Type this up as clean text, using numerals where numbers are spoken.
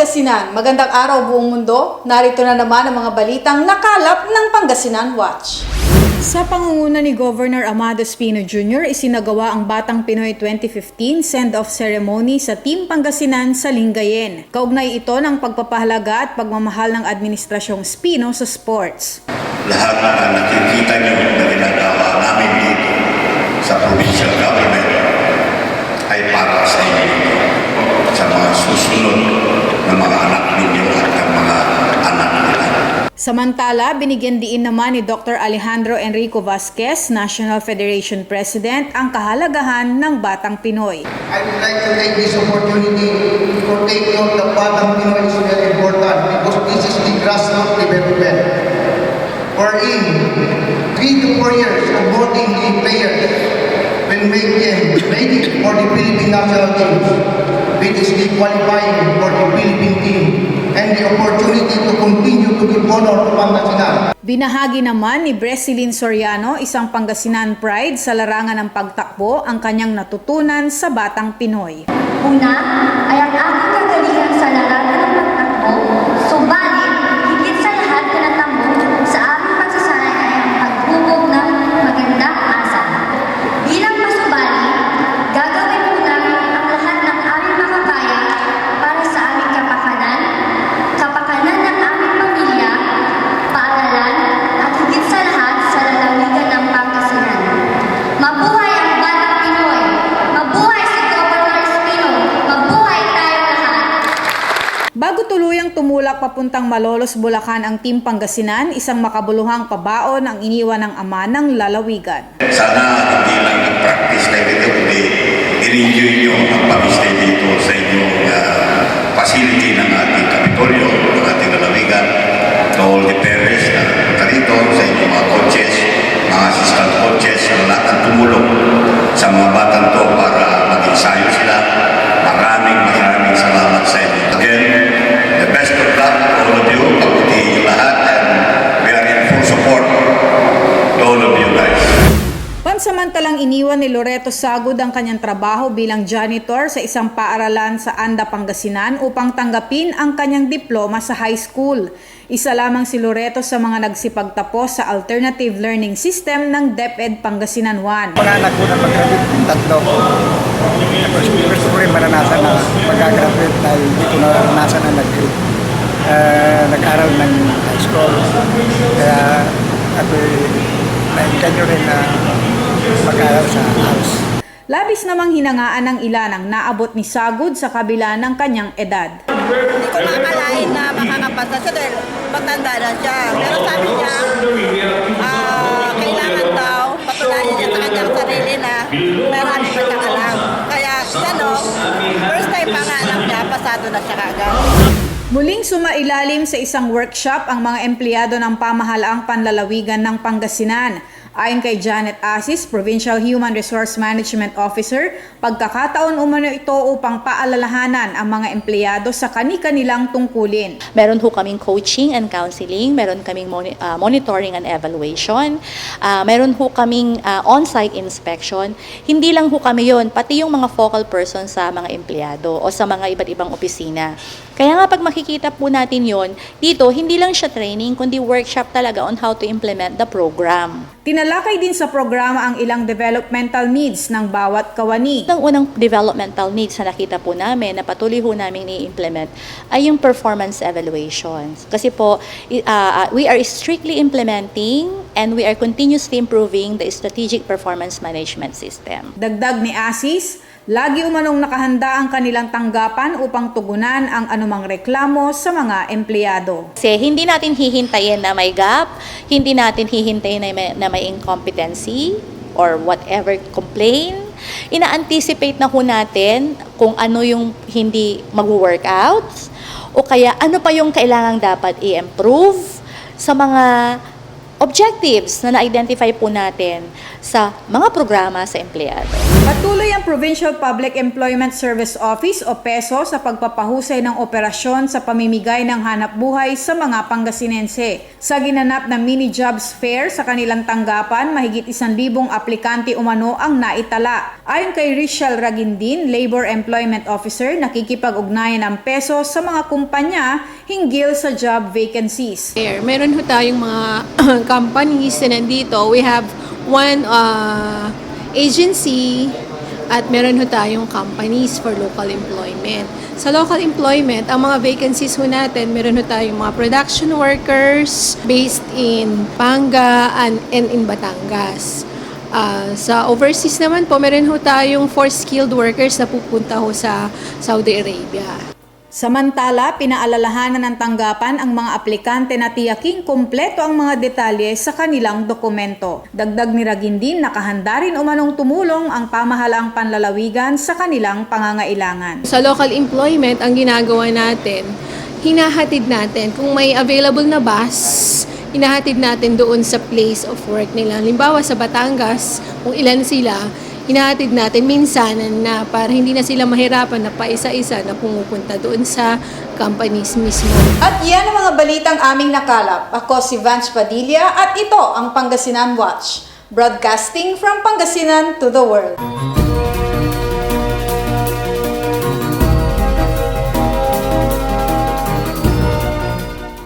Pangasinan. Magandang araw buong mundo. Narito na naman ang mga balitang nakalap ng Pangasinan Watch. Sa pangunguna ni Governor Amado Espino Jr., isinagawa ang Batang Pinoy 2015 send-off ceremony sa Team Pangasinan sa Lingayen. Kaugnay ito ng pagpapahalaga at pagmamahal ng Administrasyong Espino sa sports. Lahat na nakikita niyo na ginagawa namin dito sa provincial government ay para sa inyo, sa mga susunod na mga anak ninyo at ang mga anak nila. Samantala, binigyan diin naman ni Dr. Alejandro Enrico Vasquez, National Federation President, ang kahalagahan ng Batang Pinoy. I would like to take this opportunity to take note that Batang Pinoy is very important because this is the grassroots development. Wherein 3 to 4 years of voting the players will make them ready for the Philippine national teams, which is the qualifying for the Philippine team and the opportunity to continue to give honor to Pangasinan. Binahagi naman ni Bresilyn Soriano, isang Pangasinan pride, sa larangan ng pagtakbo ang kanyang natutunan sa Batang Pinoy. Una ay ang aking kagalingan sa larangan ng pagtakbo, subalit higit sa lahat na natamo sa aming pagsasanay ay ang paghubog ng magandang asa. Bilang masubali, gagawin po namin ang lahat ng aming makakaya para sa aming kapakanan ng aming pamilya, paaralan, at higit sa lahat sa lalawigan ng Pangasinan. Mabuhay ang Batang Pinoy! Mabuhay si Governor Espino! Mabuhay tayo lahat! Bago tuluyang tumulak papuntang Malolos, Bulacan ang Team Pangasinan, isang makabuluhang pabaon ang iniwan ng ama ng lalawigan. Sana hindi lang nag-practice kayo dito, kundi i-enjoy nyo ang pag-stay dito sa inyong facility ng ating Kapitolyo, ng ating lalawigan, to all the parents na karito, sa inyong mga coaches, mga assistant coaches, ang lahat ng tumulong sa mga batang to para mag-ensayo sila. Maraming salamat sa inyo. Again, the best of luck to all of you. Pagputihin nyo lahat and we are in full support to all of you guys. Pansamantalang iniwan ni Loreto Sagud ang kanyang trabaho bilang janitor sa isang paaralan sa Anda, Pangasinan upang tanggapin ang kanyang diploma sa high school. Isa lamang si Loreto sa mga nagsipagtapos sa Alternative Learning System ng DepEd Pangasinan 1. Mga anak ko na pag-graduate yung tatlo. Gusto ko rin maranasan na pag-graduate dahil hindi ko naranasan na nag-aral ng high school. Kaya ako'y na-enganyo rin na mag-aral sa house. Labis namang hinangaan ng ilan ang naabot ni Sagud sa kabila ng kanyang edad. Hindi ko makakalain na makakapasa siya dahil matanda na siya. Pero sabi niya, kailangan daw patunayan niya sa kanyang sarili na marami pa siyang alam. Kaya first time pa nga alam niya, pasado na siya kagad. Muling sumailalim sa isang workshop ang mga empleyado ng pamahalaang panlalawigan ng Pangasinan. Ayon kay Janet Asis, Provincial Human Resource Management Officer, pagkakataon umano ito upang paalalahanan ang mga empleyado sa kani-kanilang tungkulin. Meron ho kaming coaching and counseling, meron kaming monitoring and evaluation, meron ho kaming on-site inspection. Hindi lang ho kami yon, pati yung mga focal person sa mga empleyado o sa mga iba't ibang opisina. Kaya nga pag makikita po natin yon, dito hindi lang siya training, kundi workshop talaga on how to implement the program. Tinalakay din sa programa ang ilang developmental needs ng bawat kawani. Ang unang developmental needs na nakita po namin, na patuloy po namin i-implement, ay yung performance evaluations. Kasi po, we are strictly implementing and we are continuously improving the strategic performance management system. Dagdag ni Asis, lagi umanong nakahanda ang kanilang tanggapan upang tugunan ang anumang reklamo sa mga empleyado. Kasi hindi natin hihintayin na may gap, hindi natin hihintayin na may incompetency or whatever complaint. Ina-anticipate na ho natin kung ano yung hindi mag-workouts o kaya ano pa yung kailangang dapat i-improve sa mga objectives na na-identify po natin sa mga programa sa empleyado. Patuloy ang Provincial Public Employment Service Office o PESO sa pagpapahusay ng operasyon sa pamimigay ng hanapbuhay sa mga Pangasinense. Sa ginanap na mini-jobs fair sa kanilang tanggapan, mahigit 1,000 aplikante umano ang naitala. Ayon kay Richelle Ragindin, Labor Employment Officer, nakikipag-ugnayan ang PESO sa mga kumpanya hinggil sa job vacancies. Meron ho tayong mga companies na nandito. We have one agency at meron ho tayong companies for local employment. Sa local employment, ang mga vacancies ho natin, meron ho tayong mga production workers based in Panga and in Batangas. Sa overseas naman po, meron ho tayong for skilled workers na pupunta ho sa Saudi Arabia. Samantala, pinaalalahanan ng tanggapan ang mga aplikante na tiyaking kumpleto ang mga detalye sa kanilang dokumento. Dagdag ni Ragindin, nakahanda rin umanong tumulong ang pamahalaang panlalawigan sa kanilang pangangailangan. Sa local employment, ang ginagawa natin, hinahatid natin kung may available na bus, hinahatid natin doon sa place of work nila. Halimbawa sa Batangas, kung ilan sila, hinahatid natin minsan na para hindi na sila mahirapan na paisa-isa na pumupunta doon sa companies mismo. At yan ang mga balitang aming nakalap. Ako si Vance Padilla at ito ang Pangasinan Watch, broadcasting from Pangasinan to the world.